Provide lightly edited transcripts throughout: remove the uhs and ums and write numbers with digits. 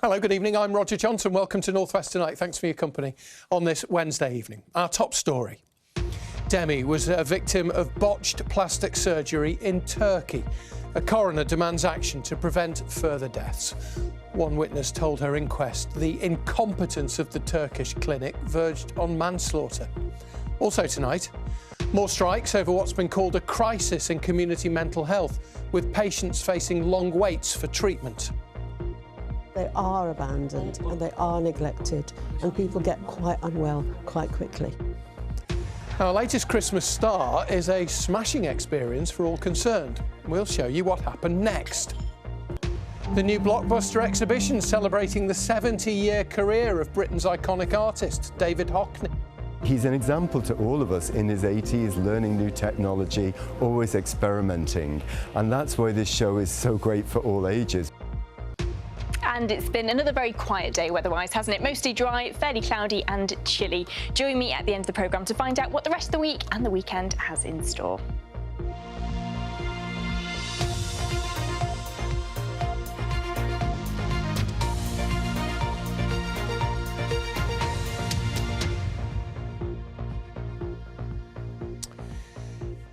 Hello, good evening. I'm Roger Johnson. Welcome to North West Tonight. Thanks for your company on this Wednesday evening. Our top story. Demi was a victim of botched plastic surgery in Turkey. A coroner demands action to prevent further deaths. One witness told her inquest the incompetence of the Turkish clinic verged on manslaughter. Also tonight, more strikes over what's been called a crisis in community mental health, with patients facing long waits for treatment. They are abandoned and they are neglected, and people get quite unwell quite quickly. Our latest Christmas star is a smashing experience for all concerned. We'll show you what happened next. The new blockbuster exhibition celebrating the 70-year career of Britain's iconic artist, David Hockney. He's an example to all of us in his 80s, learning new technology, always experimenting. And that's why this show is so great for all ages. And it's been another very quiet day weather-wise, hasn't it? Mostly dry, fairly cloudy and chilly. Join me at the end of the programme to find out what the rest of the week and the weekend has in store.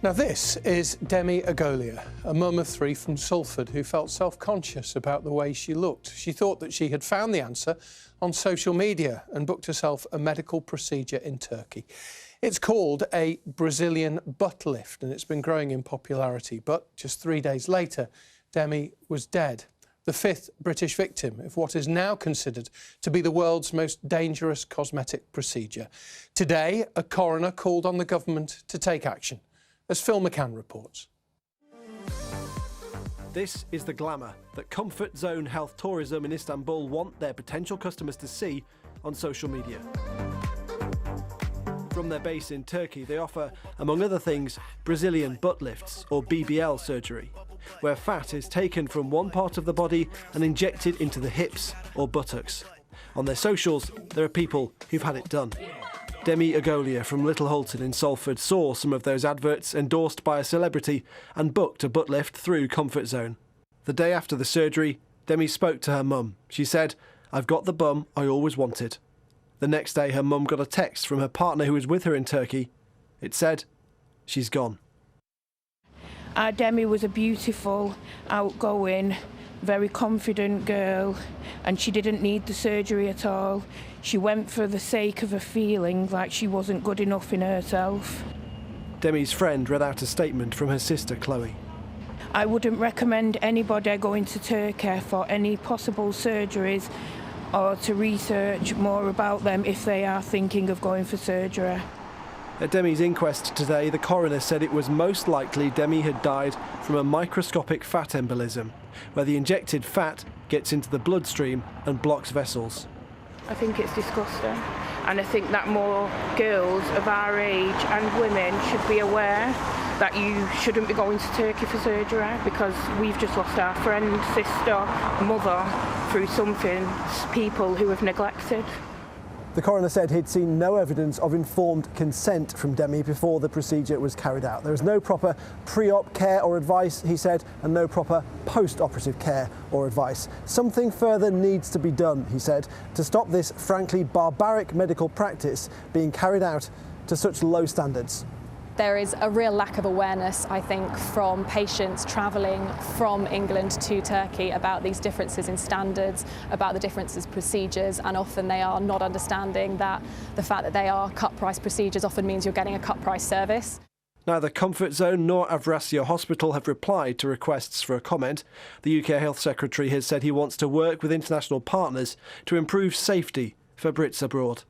Now this is Demi Agolia, a mum of 3 from Salford who felt self-conscious about the way she looked. She thought that she had found the answer on social media and booked herself a medical procedure in Turkey. It's called a Brazilian butt lift and it's been growing in popularity. But just 3 days later, Demi was dead, the 5th British victim of what is now considered to be the world's most dangerous cosmetic procedure. Today, a coroner called on the government to take action. As Phil McCann reports. This is the glamour that Comfort Zone Health Tourism in Istanbul want their potential customers to see on social media. From their base in Turkey, they offer, among other things, Brazilian butt lifts, or BBL surgery, where fat is taken from one part of the body and injected into the hips or buttocks. On their socials, there are people who've had it done. Demi Agolia from Little Holton in Salford saw some of those adverts endorsed by a celebrity and booked a butt lift through Comfort Zone. The day after the surgery, Demi spoke to her mum. She said, "I've got the bum I always wanted." The next day, her mum got a text from her partner who was with her in Turkey. It said, "She's gone." Demi was a beautiful, outgoing, very confident girl, and she didn't need the surgery at all. She went for the sake of her feeling like she wasn't good enough in herself. Demi's friend read out a statement from her sister Chloe. I wouldn't recommend anybody going to Turkey for any possible surgeries or to research more about them if they are thinking of going for surgery. At Demi's inquest today, the coroner said it was most likely Demi had died from a microscopic fat embolism, where the injected fat gets into the bloodstream and blocks vessels. I think it's disgusting, and I think that more girls of our age and women should be aware that you shouldn't be going to Turkey for surgery, because we've just lost our friend, sister, mother through something, people who have neglected. The coroner said he'd seen no evidence of informed consent from Demi before the procedure was carried out. There was no proper pre-op care or advice, he said, and no proper post-operative care or advice. Something further needs to be done, he said, to stop this frankly barbaric medical practice being carried out to such low standards. There is a real lack of awareness, I think, from patients travelling from England to Turkey about these differences in standards, about the differences in procedures, and often they are not understanding that the fact that they are cut-price procedures often means you're getting a cut-price service. Neither Comfort Zone nor Avrasya Hospital have replied to requests for a comment. The UK Health Secretary has said he wants to work with international partners to improve safety for Brits abroad.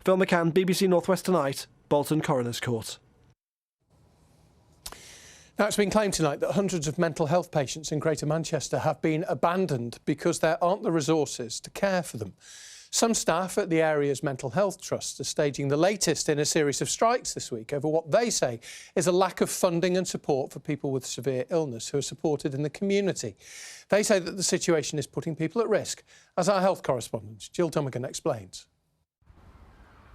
Phil McCann, BBC North West Tonight, Bolton Coroner's Court. Now, it's been claimed tonight that hundreds of mental health patients in Greater Manchester have been abandoned because there aren't the resources to care for them. Some staff at the area's mental health trust are staging the latest in a series of strikes this week over what they say is a lack of funding and support for people with severe illness who are supported in the community. They say that the situation is putting people at risk, as our health correspondent Jill Dummigan explains.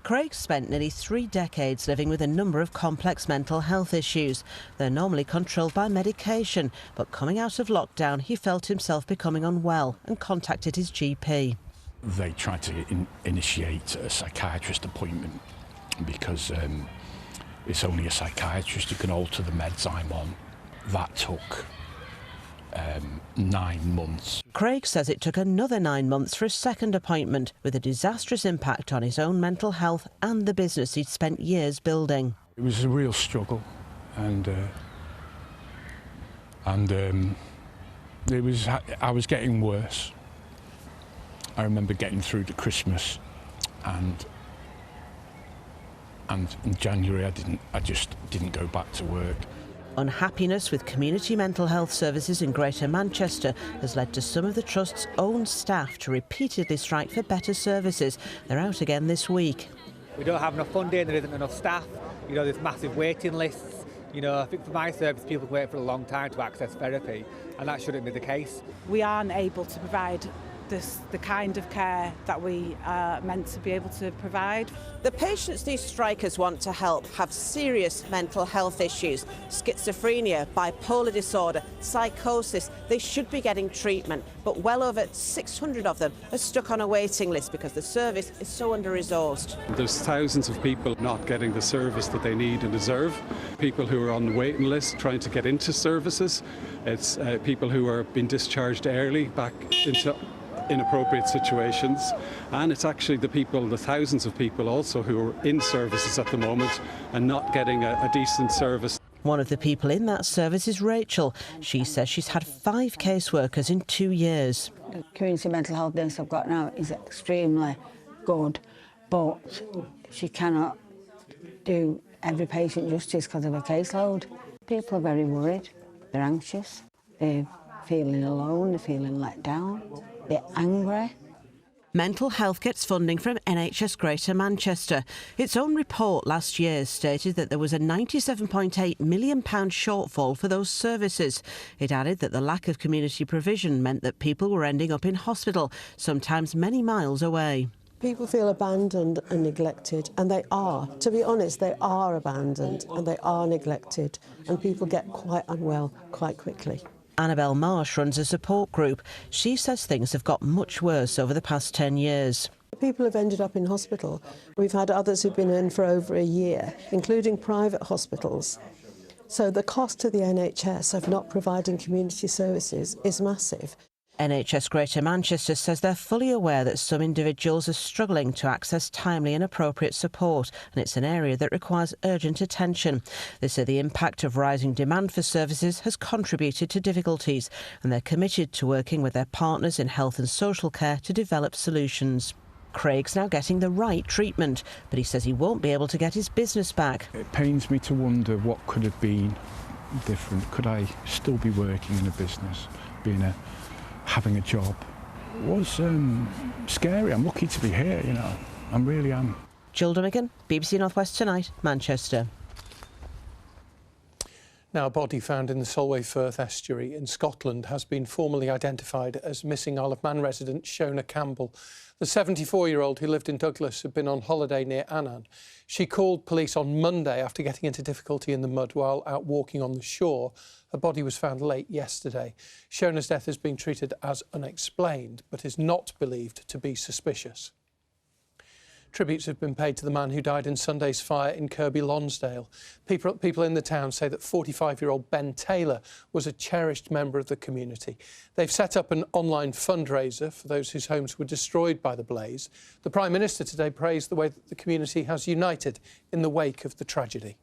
Craig spent nearly 3 decades living with a number of complex mental health issues. They're normally controlled by medication, but coming out of lockdown, he felt himself becoming unwell and contacted his GP. They tried to initiate a psychiatrist appointment because it's only a psychiatrist who can alter the meds I'm on. That took 9 months. Craig says it took another 9 months for a second appointment, with a disastrous impact on his own mental health and the business he'd spent years building. It was a real struggle, and I was getting worse. I remember getting through to Christmas, and in January I just didn't go back to work. Unhappiness with community mental health services in Greater Manchester has led to some of the Trust's own staff to repeatedly strike for better services. They're out again this week. We don't have enough funding, there isn't enough staff, there's massive waiting lists. I think for my service, people wait for a long time to access therapy, and that shouldn't be the case. We aren't able to provide the kind of care that we are meant to be able to provide. The patients these strikers want to help have serious mental health issues: schizophrenia, bipolar disorder, psychosis. They should be getting treatment, but well over 600 of them are stuck on a waiting list because the service is so under-resourced. There's thousands of people not getting the service that they need and deserve. People who are on the waiting list trying to get into services. It's people who are being discharged early back into inappropriate situations, and it's actually the thousands of people also who are in services at the moment and not getting a decent service. One of the people in that service is Rachel. She says she's had 5 caseworkers in 2 years. The community mental health nurse I've got now is extremely good, but she cannot do every patient justice because of her caseload. People are very worried, they're anxious, they're feeling alone, they're feeling let down. They're angry. Mental health gets funding from NHS Greater Manchester. Its own report last year stated that there was a £97.8 million shortfall for those services. It added that the lack of community provision meant that people were ending up in hospital, sometimes many miles away. People feel abandoned and neglected, and they are. To be honest, they are abandoned and they are neglected, and people get quite unwell quite quickly. Annabelle Marsh runs a support group. She says things have got much worse over the past 10 years. People have ended up in hospital. We've had others who've been in for over a year, including private hospitals. So the cost to the NHS of not providing community services is massive. NHS Greater Manchester says they're fully aware that some individuals are struggling to access timely and appropriate support, and it's an area that requires urgent attention. They say the impact of rising demand for services has contributed to difficulties, and they're committed to working with their partners in health and social care to develop solutions. Craig's now getting the right treatment, but he says he won't be able to get his business back. It pains me to wonder what could have been different. Could I still be working in a business, having a job? It was scary. I'm lucky to be here, I really am. Jill Dummigan, BBC North West Tonight, Manchester. Now, a body found in the Solway Firth estuary in Scotland has been formally identified as missing Isle of Man resident Shona Campbell. The 74-year-old who lived in Douglas had been on holiday near Annan. She called police on Monday after getting into difficulty in the mud while out walking on the shore. Her body was found late yesterday. Shona's death has been treated as unexplained, but is not believed to be suspicious. Tributes have been paid to the man who died in Sunday's fire in Kirkby Lonsdale. People in the town say that 45-year-old Ben Taylor was a cherished member of the community. They've set up an online fundraiser for those whose homes were destroyed by the blaze. The Prime Minister today praised the way that the community has united in the wake of the tragedy.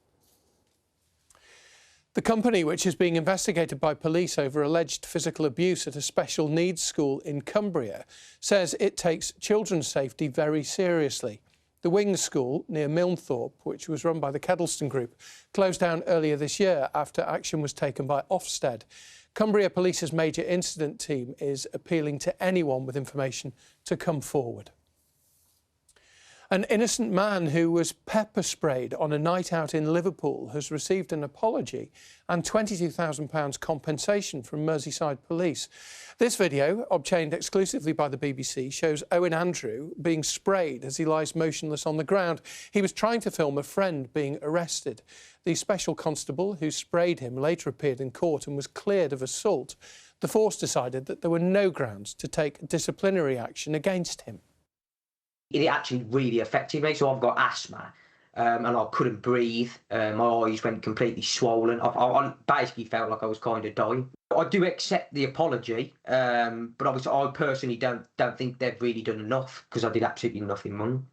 The company, which is being investigated by police over alleged physical abuse at a special needs school in Cumbria, says it takes children's safety very seriously. The Wings School near Milnthorpe, which was run by the Kedleston Group, closed down earlier this year after action was taken by Ofsted. Cumbria Police's major incident team is appealing to anyone with information to come forward. An innocent man who was pepper sprayed on a night out in Liverpool has received an apology and £22,000 compensation from Merseyside Police. This video, obtained exclusively by the BBC, shows Owen Andrew being sprayed as he lies motionless on the ground. He was trying to film a friend being arrested. The special constable who sprayed him later appeared in court and was cleared of assault. The force decided that there were no grounds to take disciplinary action against him. It actually really affected me. So I've got asthma and I couldn't breathe. My eyes went completely swollen. I basically felt like I was kind of dying. I do accept the apology, but obviously I personally don't think they've really done enough because I did absolutely nothing wrong.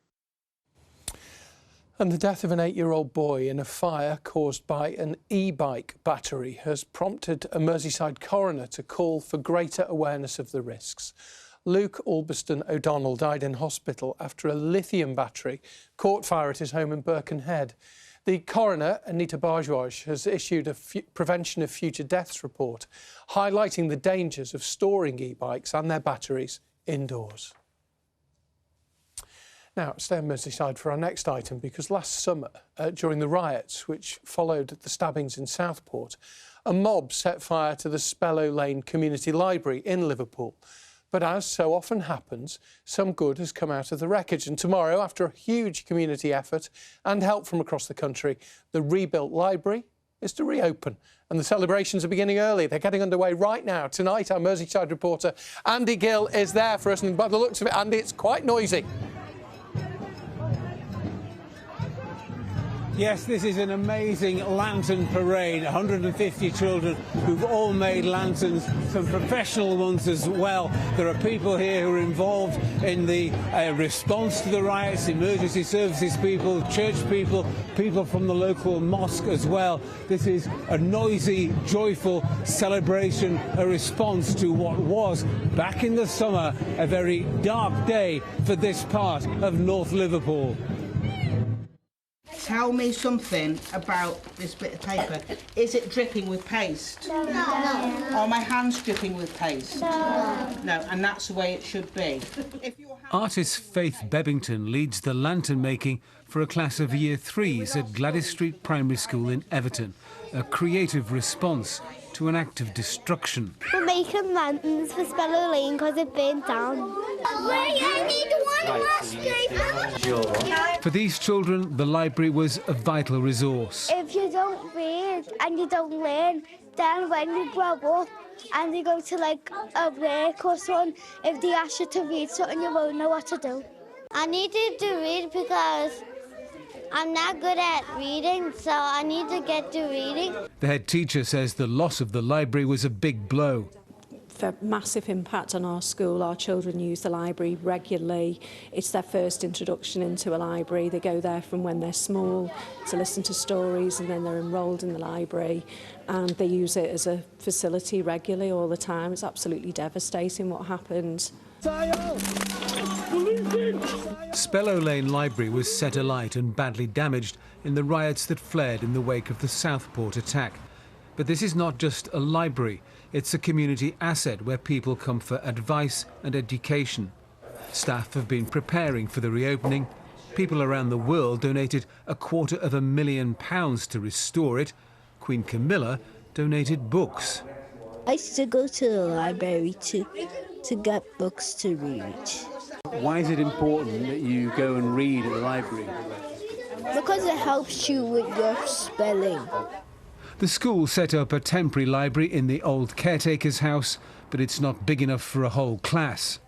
And the death of an 8-year-old boy in a fire caused by an e-bike battery has prompted a Merseyside coroner to call for greater awareness of the risks. Luke Albiston O'Donnell died in hospital after a lithium battery caught fire at his home in Birkenhead. The coroner, Anita Bajwaj, has issued a Prevention of Future Deaths report, highlighting the dangers of storing e-bikes and their batteries indoors. Now, stay on Merseyside for our next item, because last summer, during the riots which followed the stabbings in Southport, a mob set fire to the Spellow Lane Community Library in Liverpool. But as so often happens, some good has come out of the wreckage. And tomorrow, after a huge community effort and help from across the country, the rebuilt library is to reopen. And the celebrations are beginning early. They're getting underway right now. Tonight, our Merseyside reporter, Andy Gill, is there for us. And by the looks of it, Andy, it's quite noisy. Yes, this is an amazing lantern parade. 150 children who've all made lanterns, some professional ones as well. There are people here who are involved in the response to the riots, emergency services people, church people, people from the local mosque as well. This is a noisy, joyful celebration, a response to what was, back in the summer, a very dark day for this part of North Liverpool. Tell me something about this bit of paper. Is it dripping with paste? No. Are my hands dripping with paste? No. No, and that's the way it should be. Artist Faith Bebbington leads the lantern making for a class of Year 3s at Gladys Street Primary School in Everton, a creative response to an act of destruction. We're making lanterns for Spellow Lane because it burnt down. For these children, the library was a vital resource. If you don't read and you don't learn, then when you grow up and you go to like a work or something, if they ask you to read something, you won't know what to do. I needed to read because I'm not good at reading, so I need to get to reading. The head teacher says the loss of the library was a big blow. For massive impact on our school. Our children use the library regularly. It's their first introduction into a library. They go there from when they're small to listen to stories, and then they're enrolled in the library, and they use it as a facility regularly all the time. It's absolutely devastating what happened. Spellow Lane Library was set alight and badly damaged in the riots that flared in the wake of the Southport attack. But this is not just a library. It's a community asset where people come for advice and education. Staff have been preparing for the reopening. People around the world donated £250,000 to restore it. Queen Camilla donated books. I used to go to the library to get books to read. Why is it important that you go and read at the library? Because it helps you with your spelling. The school set up a temporary library in the old caretaker's house, but it's not big enough for a whole class.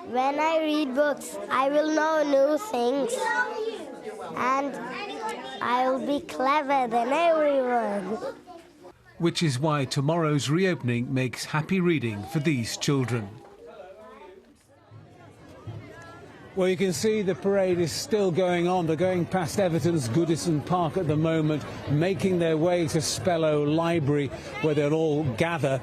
When I read books, I will know new things and I will be clever than everyone. Which is why tomorrow's reopening makes happy reading for these children. Well, you can see the parade is still going on. They're going past Everton's Goodison Park at the moment, making their way to Spellow Library, where they'll all gather.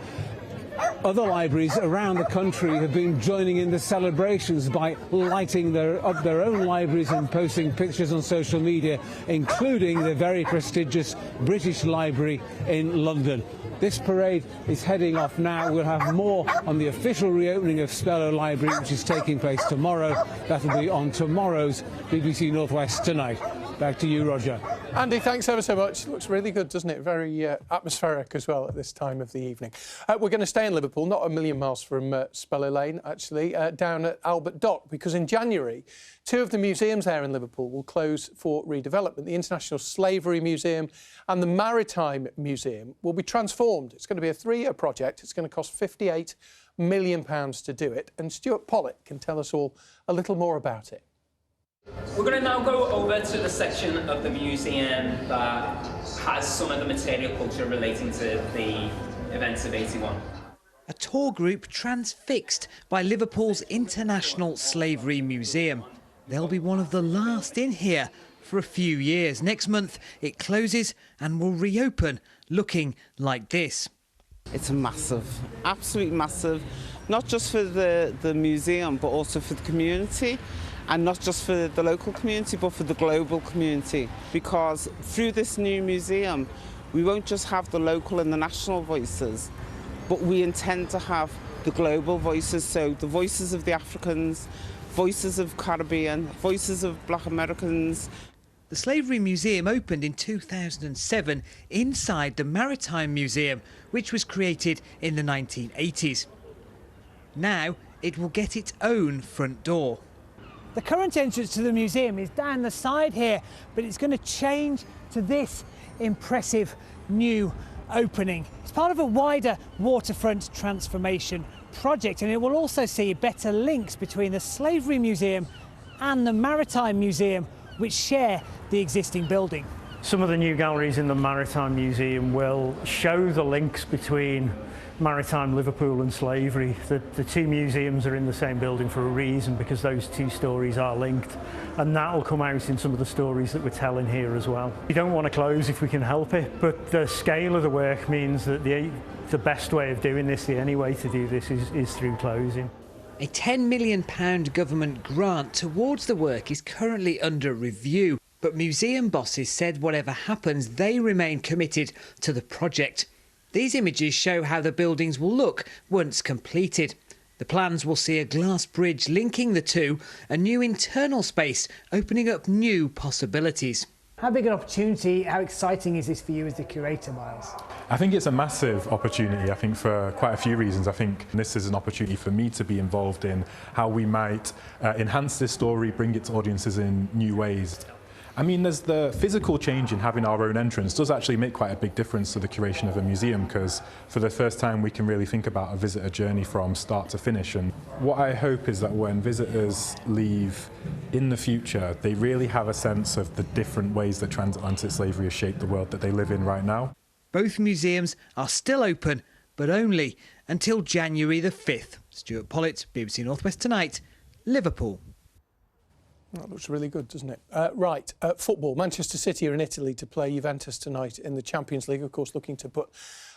Other libraries around the country have been joining in the celebrations by lighting up their own libraries and posting pictures on social media, including the very prestigious British Library in London. This parade is heading off now. We'll have more on the official reopening of Spellow Library, which is taking place tomorrow. That'll be on tomorrow's BBC North West Tonight. Back to you, Roger. Andy, thanks ever so much. Looks really good, doesn't it? Very atmospheric as well at this time of the evening. We're going to stay in Liverpool, not a million miles from Speller Lane, actually, down at Albert Dock, because in January, 2 of the museums there in Liverpool will close for redevelopment. The International Slavery Museum and the Maritime Museum will be transformed. It's going to be a 3-year project. It's going to cost £58 million to do it. And Stuart Pollitt can tell us all a little more about it. We're going to now go over to the section of the museum that has some of the material culture relating to the events of 81. A tour group transfixed by Liverpool's International Slavery Museum. They'll be one of the last in here for a few years. Next month it closes and will reopen looking like this. It's massive, absolutely massive, not just for the museum but also for the community. And not just for the local community, but for the global community. Because through this new museum, we won't just have the local and the national voices, but we intend to have the global voices, so the voices of the Africans, voices of Caribbean, voices of Black Americans. The Slavery Museum opened in 2007 inside the Maritime Museum, which was created in the 1980s. Now it will get its own front door. The current entrance to the museum is down the side here, but it's going to change to this impressive new opening. It's part of a wider waterfront transformation project, and it will also see better links between the Slavery Museum and the Maritime Museum, which share the existing building. Some of the new galleries in the Maritime Museum will show the links between Maritime Liverpool and slavery. The 2 museums are in the same building for a reason, because those 2 stories are linked, and that will come out in some of the stories that we're telling here as well. We don't want to close if we can help it, but the scale of the work means that the best way of doing this, the only way to do this is through closing. A £10 million government grant towards the work is currently under review, but museum bosses said whatever happens, they remain committed to the project. These images show how the buildings will look once completed. The plans will see a glass bridge linking the 2, a new internal space opening up new possibilities. How big an opportunity, how exciting is this for you as the curator, Miles? I think it's a massive opportunity, I think, for quite a few reasons. I think this is an opportunity for me to be involved in how we might enhance this story, bring it to audiences in new ways. I mean, there's the physical change in having our own entrance does actually make quite a big difference to the curation of a museum, because for the first time we can really think about a visitor journey from start to finish. And what I hope is that when visitors leave in the future, they really have a sense of the different ways that transatlantic slavery has shaped the world that they live in right now. Both museums are still open, but only until January the 5th. Stuart Pollitt, BBC North West Tonight, Liverpool. That looks really good, doesn't it? Football. Manchester City are in Italy to play Juventus tonight in the Champions League, of course, looking to put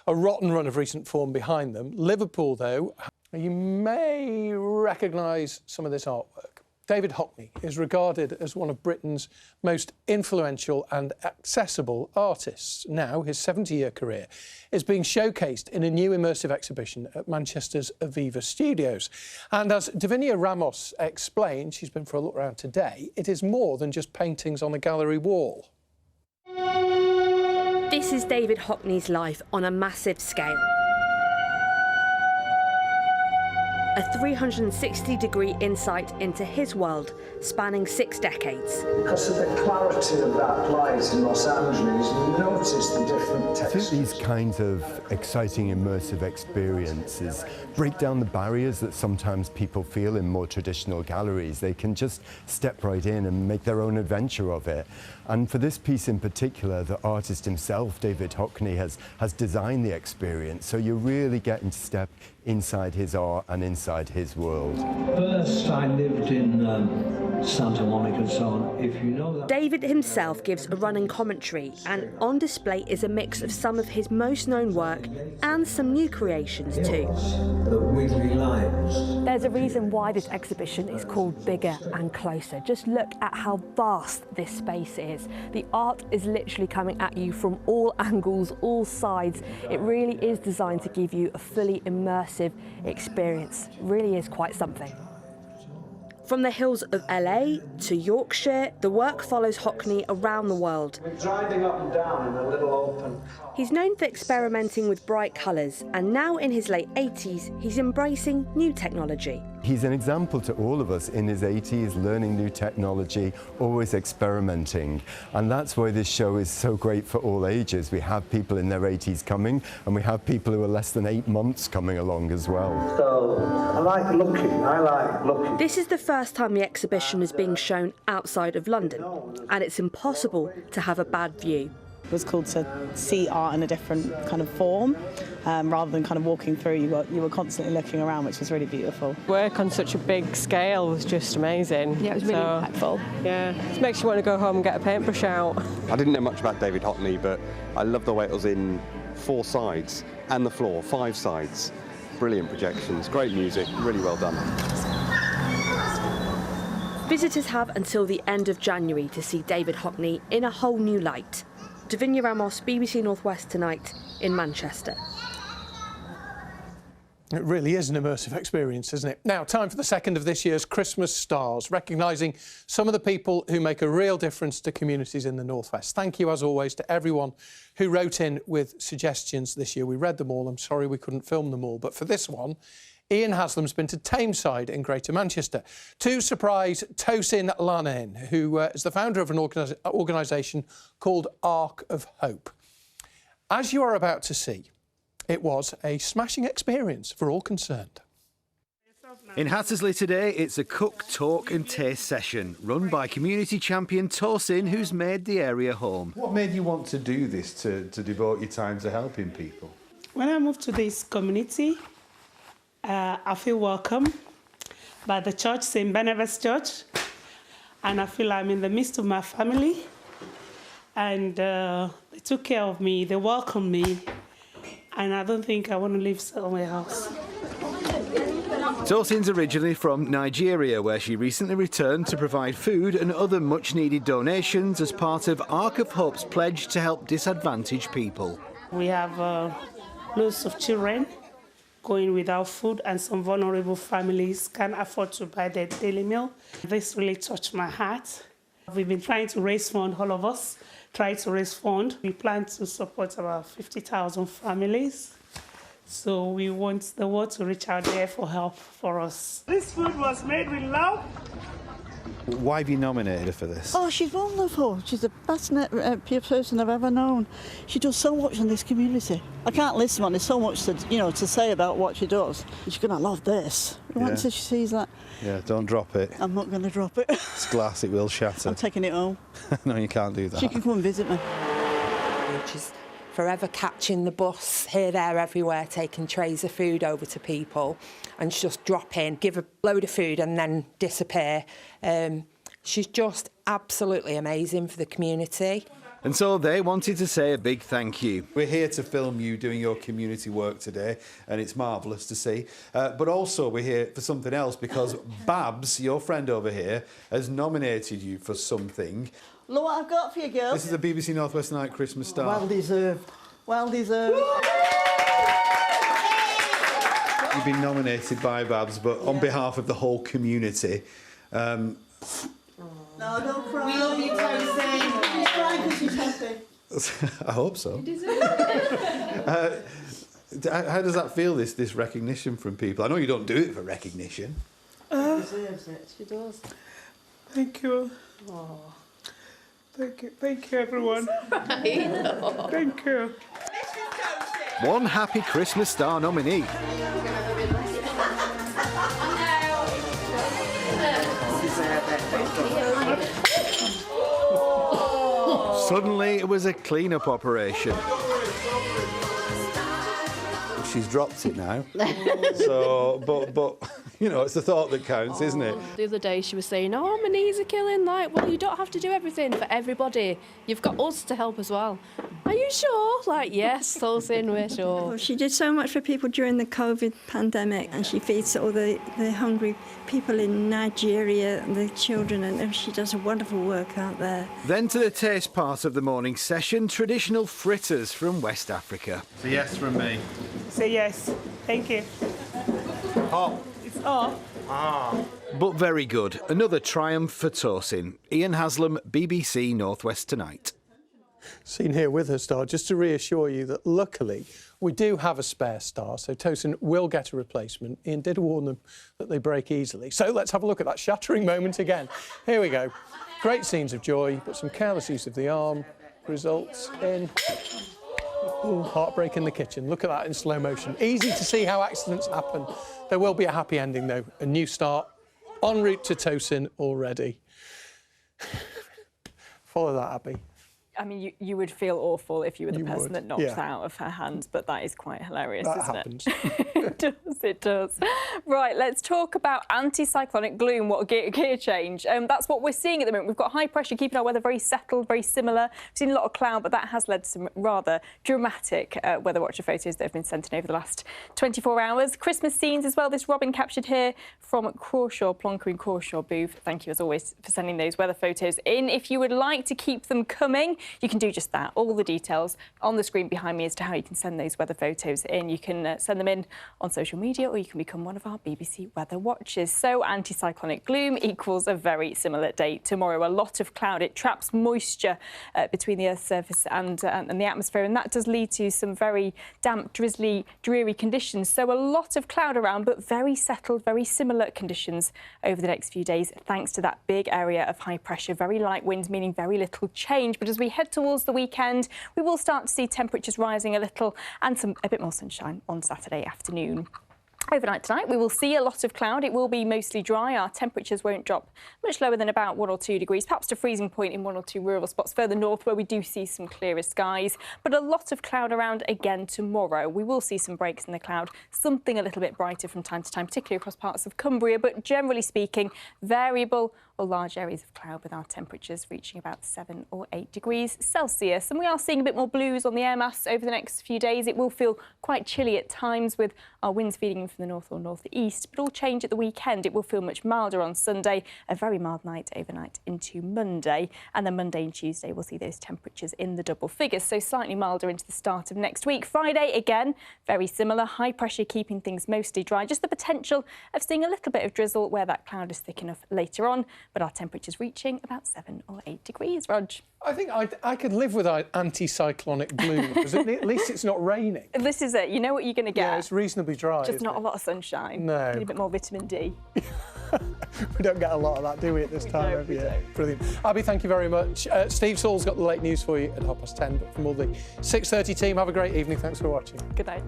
a rotten run of recent form behind them. Liverpool, though, you may recognise some of this artwork. David Hockney is regarded as one of Britain's most influential and accessible artists. Now, his 70-year career is being showcased in a new immersive exhibition at Manchester's Aviva Studios. And as Davinia Ramos explained, she's been for a look around today, it is more than just paintings on a gallery wall. This is David Hockney's life on a massive scale. A 360-degree insight into his world, spanning 6 decades. Because of the clarity of that light in Los Angeles, you notice the different textures. I think these kinds of exciting immersive experiences break down the barriers that sometimes people feel in more traditional galleries. They can just step right in and make their own adventure of it. And for this piece in particular, the artist himself, David Hockney, has designed the experience. So you're really getting to step inside his art and inside his world. First, I lived in Santa Monica, so on. If you know that. David himself gives a running commentary, and on display is a mix of some of his most known work and some new creations too. The wiggly lines. There's a reason why this exhibition is called Bigger and Closer. Just look at how vast this space is. The art is literally coming at you from all angles, all sides. It really is designed to give you a fully immersive experience. It really is quite something. From the hills of LA to Yorkshire, the work follows Hockney around the world. We're driving up and down in a little open. He's known for experimenting with bright colours, and now in his late 80s, he's embracing new technology. He's an example to all of us in his 80s, learning new technology, always experimenting. And that's why this show is so great for all ages. We have people in their 80s coming, and we have people who are less than 8 months coming along as well. So, I like looking. This is the first time the exhibition is being shown outside of London, and it's impossible to have a bad view. It was cool to see art in a different kind of form, rather than kind of walking through. You were constantly looking around, which was really beautiful. Work on such a big scale was just amazing. Yeah, it was really impactful. Yeah, it makes you want to go home and get a paintbrush out. I didn't know much about David Hockney, but I love the way it was in 4 sides and the floor, 5 sides. Brilliant projections, great music, really well done. Visitors have until the end of January to see David Hockney in a whole new light. Davinia Ramos, BBC North West Tonight in Manchester. It really is an immersive experience, isn't it? Now, time for the second of this year's Christmas Stars, recognising some of the people who make a real difference to communities in the North West. Thank you, as always, to everyone who wrote in with suggestions this year. We read them all. I'm sorry we couldn't film them all. But for this one, Ian Haslam's been to Tameside in Greater Manchester to surprise Tosin Lanen, who is the founder of an organisation called Ark of Hope. As you are about to see, it was a smashing experience for all concerned. In Hattersley today, it's a cook, talk and taste session run by community champion Tosin, who's made the area home. What made you want to do this, to devote your time to helping people? When I moved to this community, I feel welcome by the church, St. Barnabas Church, and I feel I'm in the midst of my family, and they took care of me, they welcomed me, and I don't think I want to live somewhere else. Tosin's originally from Nigeria, where she recently returned to provide food and other much-needed donations as part of Ark of Hope's pledge to help disadvantaged people. We have loads of children going without food, and some vulnerable families can't afford to buy their daily meal. This really touched my heart. We've been trying to raise funds, all of us, try to raise funds. We plan to support about 50,000 families. So we want the world to reach out there for help for us. This food was made with love. Why have you nominated her for this? Oh, she's wonderful. She's the best person I've ever known. She does so much in this community. I can't list them on. There's so much to say about what she does. She's going to love this. Once she sees that. Yeah, don't drop it. I'm not going to drop it. It's glass, it will shatter. I'm taking it home. No, you can't do that. She can come and visit me. She's forever catching the bus here, there, everywhere, taking trays of food over to people, and just drop in, give a load of food and then disappear. She's just absolutely amazing for the community. And so they wanted to say a big thank you. We're here to film you doing your community work today, and it's marvellous to see. But also we're here for something else, because Babs, your friend over here, has nominated you for something. Look what I've got for you, girls. This is the BBC North West Night Christmas Star. Well deserved. Well deserved. You've been nominated by Babs, but on behalf of the whole community. No, don't cry. We love you, Tosin. She's crying because she's happy. I hope so. How does that feel, this recognition from people? I know you don't do it for recognition. She deserves it. She does. Thank you. Oh. Thank you, everyone. Thank you. One happy Christmas Star nominee. Suddenly it was a clean-up operation. She's dropped it now. So, but you know, it's the thought that counts, isn't it? The other day she was saying, oh, my knees are killing. Like, well, you don't have to do everything for everybody. You've got us to help as well. Are you sure? Like, yes, Tosin, we're sure. Well, she did so much for people during the COVID pandemic, and she feeds all the hungry people in Nigeria and the children, and she does a wonderful work out there. Then to the taste part of the morning session, traditional fritters from West Africa. It's a yes from me. Say yes. Thank you. Hot. It's off. But very good. Another triumph for Tosin. Ian Haslam, BBC North West Tonight. Seen here with her star, just to reassure you that luckily we do have a spare star, so Tosin will get a replacement. Ian did warn them that they break easily. So let's have a look at that shattering moment again. Here we go. Great scenes of joy, but some careless use of the arm results in heartbreak in the kitchen. Look at that in slow motion. Easy to see how accidents happen. There will be a happy ending, though. A new start en route to Tosin already. Follow that, Abby. I mean, you would feel awful if you were the person that knocked yeah. that out of her hands, but that is quite hilarious, That isn't happens. it? It does. Right, let's talk about anticyclonic gloom. What a gear change. That's what we're seeing at the moment. We've got high pressure keeping our weather very settled, very similar. We've seen a lot of cloud, but that has led to some rather dramatic weather watcher photos that have been sent in over the last 24 hours. Christmas scenes as well. This Robin captured here from Crawshaw, Plonker in Crawshaw booth. Thank you, as always, for sending those weather photos in. If you would like to keep them coming, you can do just that. All the details on the screen behind me as to how you can send those weather photos in. You can send them in on social media, or you can become one of our BBC Weather Watchers. So anticyclonic gloom equals a very similar day tomorrow. A lot of cloud. It traps moisture between the Earth's surface and the atmosphere, and that does lead to some very damp, drizzly, dreary conditions. So a lot of cloud around, but very settled, very similar conditions over the next few days, thanks to that big area of high pressure. Very light winds, meaning very little change. But as we head towards the weekend, we will start to see temperatures rising a little and a bit more sunshine on Saturday afternoon. Overnight tonight, we will see a lot of cloud. It will be mostly dry. Our temperatures won't drop much lower than about 1 or 2 degrees, perhaps to freezing point in 1 or 2 rural spots further north where we do see some clearer skies. But a lot of cloud around again tomorrow. We will see some breaks in the cloud, something a little bit brighter from time to time, particularly across parts of Cumbria. But generally speaking, variable or large areas of cloud with our temperatures reaching about 7 or 8 degrees Celsius. And we are seeing a bit more blues on the air mass over the next few days. It will feel quite chilly at times with our winds feeding in from the north or northeast, but all change at the weekend. It will feel much milder on Sunday, a very mild night overnight into Monday, and then Monday and Tuesday we'll see those temperatures in the double figures, so slightly milder into the start of next week. Friday, again, very similar, high pressure keeping things mostly dry, just the potential of seeing a little bit of drizzle where that cloud is thick enough later on, but our temperatures reaching about 7 or 8 degrees. Rog? I think I could live with anticyclonic gloom, because at least it's not raining. This is it. You know what you're going to get. Yeah, it's reasonably dry. Just not a lot of sunshine. No. Need a bit more vitamin D. We don't get a lot of that, do we, at this time of year? Brilliant. Abby, thank you very much. Steve Saul's got the late news for you at 10:30, but from all the 6:30 team, have a great evening. Thanks for watching. Good night.